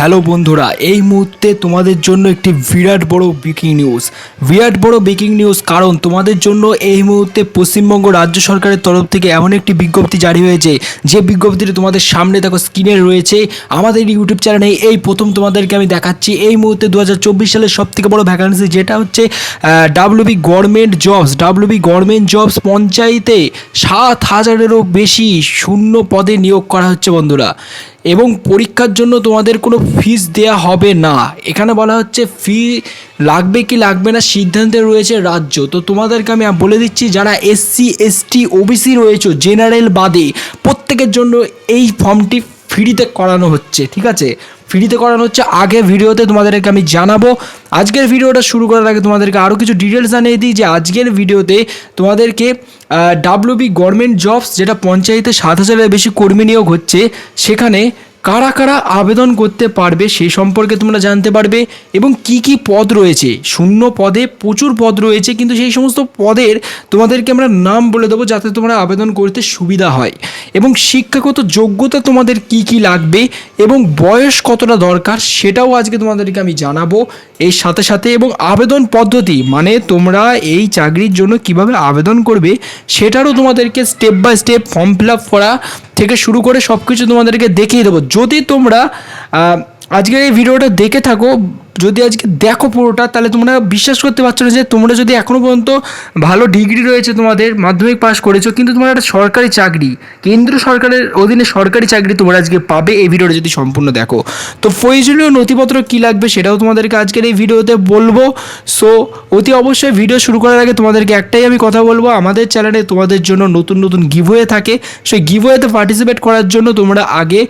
Hello বন্ধুরা, এই মুহূর্তে তোমাদের জন্য একটি বিরাট বড় ব্রেকিং নিউজ। কারণ তোমাদের জন্য এই মুহূর্তে পশ্চিমবঙ্গ রাজ্য সরকারের তরফ থেকে এমন একটি বিজ্ঞপ্তি জারি হয়েছে, যে বিজ্ঞপ্তিটি তোমাদের সামনে দেখো স্ক্রিনে রয়েছে। আমাদের ইউটিউব চ্যানেলে এই প্রথম তোমাদেরকে আমি দেখাচ্ছি। এই মুহূর্তে 2024 সালের সবথেকে বড় ভ্যাকান্সি, যেটা হচ্ছে ডাব্লিউবি গভর্নমেন্ট জবস পঞ্চায়েতে 7,000-এরও বেশি শূন্য পদে নিয়োগ করা হচ্ছে বন্ধুরা। এবং পরীক্ষার জন্য তোমাদের কোনো ফিস দেয়া হবে না। এখানে বলা হচ্ছে ফি লাগবে কি লাগবে না সিদ্ধান্তে রয়েছে রাজ্য। তো তোমাদেরকে আমি বলে দিচ্ছি, যারা SC ST OBC রয়েছে জেনারেল বাদে, প্রত্যেকের জন্য এই ফর্মটি ফ্রিতে করানো হচ্ছে। ঠিক আছে, ফ্রিতে করানো হচ্ছে। আগে ভিডিওতে তোমাদেরকে আমি জানাবো। আজকের ভিডিওটা শুরু করার আগে তোমাদেরকে আরও কিছু ডিটেলস জানিয়ে দিই, যে আজকের ভিডিওতে তোমাদেরকে ডাব্লিউবি গভর্নমেন্ট জবস, যেটা পঞ্চায়েতে 7,000-এর বেশি কর্মী নিয়োগ হচ্ছে, সেখানে কারা কারা আবেদন করতে পারবে সেই সম্পর্কে তোমরা জানতে পারবে। এবং কি কি পদ রয়েছে, শূন্য পদে প্রচুর পদ রয়েছে, কিন্তু সেই সমস্ত পদের তোমাদেরকে আমরা নাম বলে দেবো, যাতে তোমরা আবেদন করতে সুবিধা হয়। এবং শিক্ষাগত যোগ্যতা তোমাদের কি কি লাগবে এবং বয়স কতটা দরকার, সেটাও আজকে তোমাদেরকে আমি জানাবো এর সাথে সাথে। এবং আবেদন পদ্ধতি, মানে তোমরা এই চাকরির জন্য কিভাবে আবেদন করবে, সেটারও তোমাদেরকে step by step form fill up করা থেকে শুরু করে সব কিছু তোমাদেরকে দেখিয়ে দেবো। যদি তোমরা আজকের এই ভিডিওটা দেখে থাকো, যদি আজকে দেখো পুরোটা, তাহলে তোমরা বিশ্বাস করতে পারছো না যে তোমরা যদি এখনও পর্যন্ত ভালো ডিগ্রি রয়েছে, তোমাদের মাধ্যমিক পাস করেছো, কিন্তু তোমরা একটা সরকারি চাকরি, কেন্দ্র সরকারের অধীনে সরকারি চাকরি তোমরা আজকে পাবে এই ভিডিওটা যদি সম্পূর্ণ দেখো। তো প্রয়োজনীয় নথিপত্র কী লাগবে সেটাও তোমাদেরকে আজকের এই ভিডিওতে বলবো। সো অতি অবশ্যই ভিডিও শুরু করার আগে তোমাদেরকে একটাই আমি কথা বলবো, আমাদের চ্যানেলে তোমাদের জন্য নতুন নতুন গিভওয়ে থাকে। সেই গিভওয়েতে পার্টিসিপেট করার জন্য তোমরা আগে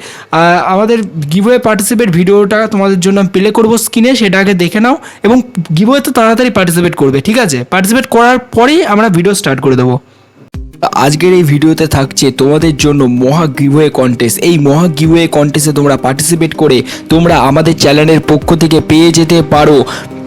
আমাদের গিভওয়ে পার্টিসিপেট ভিডিওটা তোমাদের জন্য আমি প্লে করবো স্ক্রিনে, সেটা আগে দেখে নাও এবং গিভওয়েতে তাড়াতাড়ি পার্টিসিপেট করবে। ঠিক আছে, পার্টিসিপেট করার পরেই আমরা ভিডিও স্টার্ট করে দেবো। আজকের এই ভিডিওতে থাকছে তোমাদের জন্য মহা গিভওয়ে কন্টেস্ট। এই মহা গিভওয়ে কন্টেস্টে তোমরা পার্টিসিপেট করে তোমরা আমাদের চ্যানেলের পক্ষ থেকে পেয়ে যেতে পারো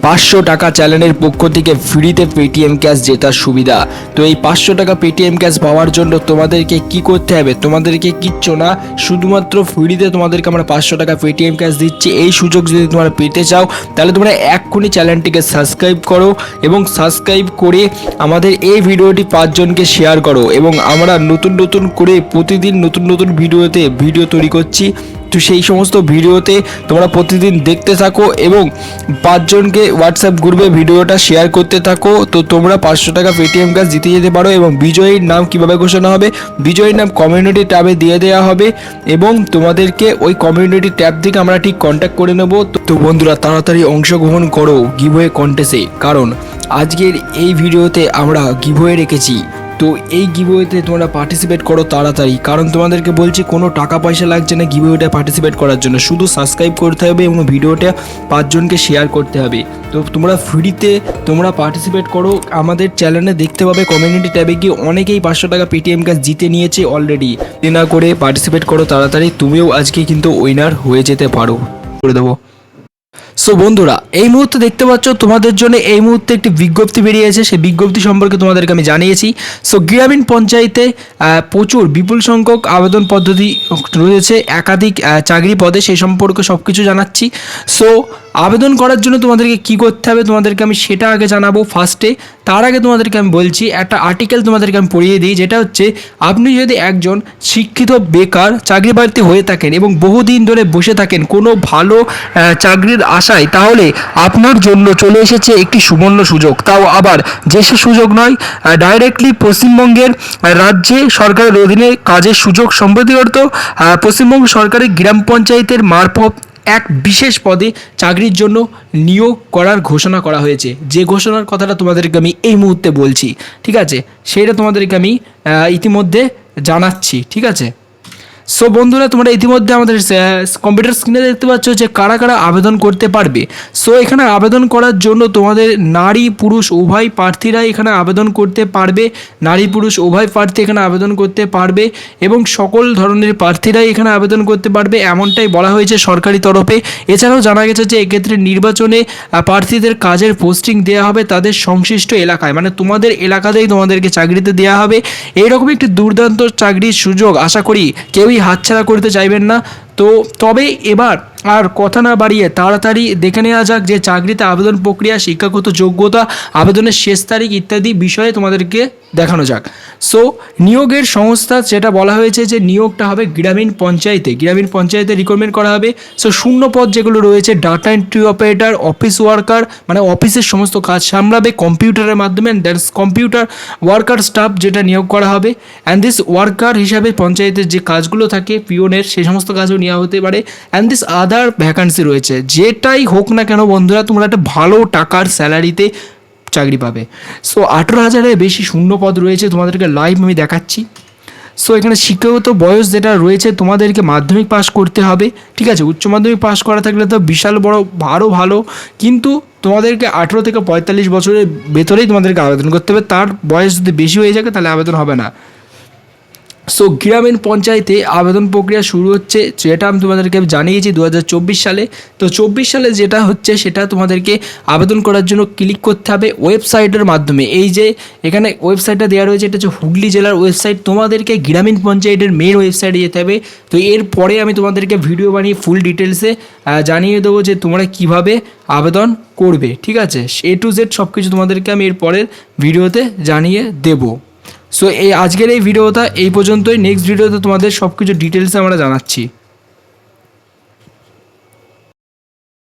500 টাকা চ্যানেলের পক্ষ থেকে ফ্রিতে পেটিএম ক্যাশ জেতার সুবিধা। তো এই 500 টাকা পেটিএম ক্যাশ পাওয়ার জন্য তোমাদেরকে কি করতে হবে, তোমাদেরকে কিচ্ছু না, শুধুমাত্র ফ্রিতে তোমাদেরকে আমরা 500 টাকা পেটিএম ক্যাশ দিচ্ছি। এই সুযোগ যদি তোমরা পেতে চাও, তাহলে তোমরা এক্ষুনি চ্যানেলটিকে সাবস্ক্রাইব করো এবং সাবস্ক্রাইব করে আমাদের এই ভিডিওটি 5 জনকে শেয়ার করো। এবং আমরা নতুন করে প্রতিদিন নতুন ভিডিও তৈরি করছি। তো সেই সমস্ত ভিডিওতে তোমরা প্রতিদিন দেখতে থাকো এবং 5 জনকে হোয়াটসঅ্যাপ গ্রুপে ভিডিওটা শেয়ার করতে থাকো। তো তোমরা 500 টাকা পেটিএম ক্যাশ জিতে যেতে পারো। এবং বিজয়ীর নাম কিভাবে ঘোষণা হবে, বিজয়ীর নাম কমিউনিটি ট্যাবে দিয়ে দেওয়া হবে এবং তোমাদেরকে ওই কমিউনিটি ট্যাব থেকে আমরা ঠিক কন্ট্যাক্ট করে নেব। তো বন্ধুরা, তাড়াতাড়ি অংশগ্রহণ করো গিভওয়ে কন্টেস্টে, কারণ আজকের এই ভিডিওতে আমরা গিভওয়ে রেখেছি। তো এই গিভওয়েতে তোমরা পার্টিসিপেট করো তাড়াতাড়ি, কারণ তোমাদেরকে বলছি কোনো টাকা পয়সা লাগছে না গিভওয়েটা পার্টিসিপেট করার জন্য, শুধু সাবস্ক্রাইব করতে হবে এবং ভিডিওটা 5 জনকে শেয়ার করতে হবে। তো তোমরা ফ্রিতে তোমরা পার্টিসিপেট করো। আমাদের চ্যানেলে দেখতে পাবে কমিউনিটি ট্যাবে গিয়ে অনেকেই 500 টাকা পেটিএম ক্যাশ জিতে নিয়েছে অলরেডি। না করে পার্টিসিপেট করো তাড়াতাড়ি, তুমিও আজকে কিন্তু উইনার হয়ে যেতে পারো। করে দেবো। সো বন্ধুরা, এই মুহূর্তে দেখতে পাচ্ছ তোমাদের জন্য এই মুহূর্তে একটি বিজ্ঞপ্তি বেরিয়েছে। সেই বিজ্ঞপ্তি সম্পর্কে তোমাদেরকে আমি জানিয়েছি। সো গ্রামীণ পঞ্চায়েতে প্রচুর বিপুল সংখ্যক আবেদন পদ্ধতি রয়েছে, একাধিক চাকরি পদে, সেই সম্পর্কে সব কিছু জানাচ্ছি। সো আবেদন করার জন্য তোমাদেরকে কি করতে হবে তোমাদেরকে আমি সেটা আগে জানাবো ফার্স্টে। তার আগে তোমাদেরকে আমি বলছি, একটা আর্টিকেল তোমাদেরকে আমি পড়িয়ে দিই, যেটা হচ্ছে আপনি যদি একজন শিক্ষিত বেকার চাকরি প্রার্থী হয়ে থাকেন এবং বহুদিন ধরে বসে থাকেন কোনো ভালো চাকরির আশায়, তাহলে আপনার জন্য চলে এসেছে একটি সুবর্ণ সুযোগ। তাও আবার যে সে সুযোগ নয়, ডাইরেক্টলি পশ্চিমবঙ্গের রাজ্যে সরকারের অধীনে কাজের সুযোগ। সম্প্রতি পশ্চিমবঙ্গ সরকারের গ্রাম পঞ্চায়েতের মারফত এক বিশেষ পদে চাকরির জন্য নিয়োগ করার ঘোষণা করা হয়েছে। যে ঘোষণার কথাটা তোমাদেরকে আমি এই মুহূর্তে বলছি, ঠিক আছে, সেইটা তোমাদেরকে আমি ইতিমধ্যে জানাচ্ছি। ঠিক আছে, সো বন্ধুরা, তোমরা ইতিমধ্যে আমাদের কম্পিউটার স্ক্রিনে দেখতে পাচ্ছ যে কারা কারা আবেদন করতে পারবে। সো এখানে আবেদন করার জন্য তোমাদের নারী পুরুষ উভয় প্রার্থীরা এখানে আবেদন করতে পারবে। নারী পুরুষ উভয় প্রার্থী এখানে আবেদন করতে পারবে এবং সকল ধরনের প্রার্থীরাই এখানে আবেদন করতে পারবে, এমনটাই বলা হয়েছে সরকারি তরফে। এছাড়াও জানা গেছে যে এক্ষেত্রে নির্বাচনে প্রার্থীদের কাজের পোস্টিং দেওয়া হবে তাদের সংশ্লিষ্ট এলাকায়, মানে তোমাদের এলাকাতেই তোমাদেরকে চাকরিতে দেওয়া হবে। এইরকম একটি দুর্দান্ত চাকরির সুযোগ আশা করি কেউই হাতছাড়া করতে চাইবেন না। তো তবে এবার আর কথা না বাড়িয়ে তাড়াতাড়ি দেখে নেওয়া যাক যে চাকরিতে আবেদন প্রক্রিয়া, শিক্ষাগত যোগ্যতা, আবেদনের শেষ তারিখ ইত্যাদি বিষয়ে তোমাদেরকে দেখানো যাক। সো নিয়োগের সংস্থা যেটা বলা হয়েছে যে নিয়োগটা হবে গ্রামীণ পঞ্চায়েতে রিক্রুটমেন্ট করা হবে। সো শূন্য পদ যেগুলো রয়েছে data entry operator, office worker মানে অফিসের সমস্ত কাজ সামলাবে কম্পিউটারের মাধ্যমে, দ্যাটস কম্পিউটার ওয়ার্কার স্টাফ যেটা নিয়োগ করা হবে। অ্যান্ড দিস ওয়ার্কার হিসাবে পঞ্চায়েতের যে কাজগুলো থাকে পিওনের সেই সমস্ত কাজও নেওয়া হতে পারে। অ্যান্ড দিস আদার ভ্যাকান্সি রয়েছে, যেটাই হোক না কেন বন্ধুরা তোমরা একটা ভালো টাকার স্যালারিতে চাকরি পাবে। সো 18,000-এর বেশি শূন্য পদ রয়েছে, তোমাদেরকে লাইভ আমি দেখাচ্ছি। সো এখানে শিক্ষাগত বয়স যেটা রয়েছে তোমাদেরকে মাধ্যমিক পাস করতে হবে, ঠিক আছে। উচ্চ মাধ্যমিক পাস করা থাকলে তো বিশাল বড় আরও ভালো, কিন্তু তোমাদেরকে 18 থেকে 45 বছরের ভেতরেই তোমাদেরকে আবেদন করতে হবে। তার বয়স যদি বেশি হয়ে যায় তাহলে আবেদন হবে না। সো গ্রামীণ পঞ্চায়েতে আবেদন প্রক্রিয়া শুরু হচ্ছে, যেটা আমি তোমাদেরকে জানিয়েছি 2024 সালে। তো 24 সালে যেটা হচ্ছে সেটা তোমাদেরকে আবেদন করার জন্য ক্লিক করতে হবে ওয়েবসাইটের মাধ্যমে। এই যে এখানে ওয়েবসাইটটা দেওয়া রয়েছে, এটা হচ্ছে হুগলি জেলার ওয়েবসাইট। তোমাদেরকে গ্রামীণ পঞ্চায়েতের মেন ওয়েবসাইটে যেতে হবে। তো এরপরে আমি তোমাদেরকে ভিডিও বানিয়ে ফুল ডিটেলসে জানিয়ে দেবো যে তোমরা কিভাবে আবেদন করবে, ঠিক আছে। A to Z সব কিছু তোমাদেরকে আমি এর পরের ভিডিওতে জানিয়ে দেবো। সো আজকের এই ভিডিওটা এই পর্যন্তই। নেক্সট ভিডিওতে তোমাদের সব কিছু ডিটেলসে আমরা জানাচ্ছি।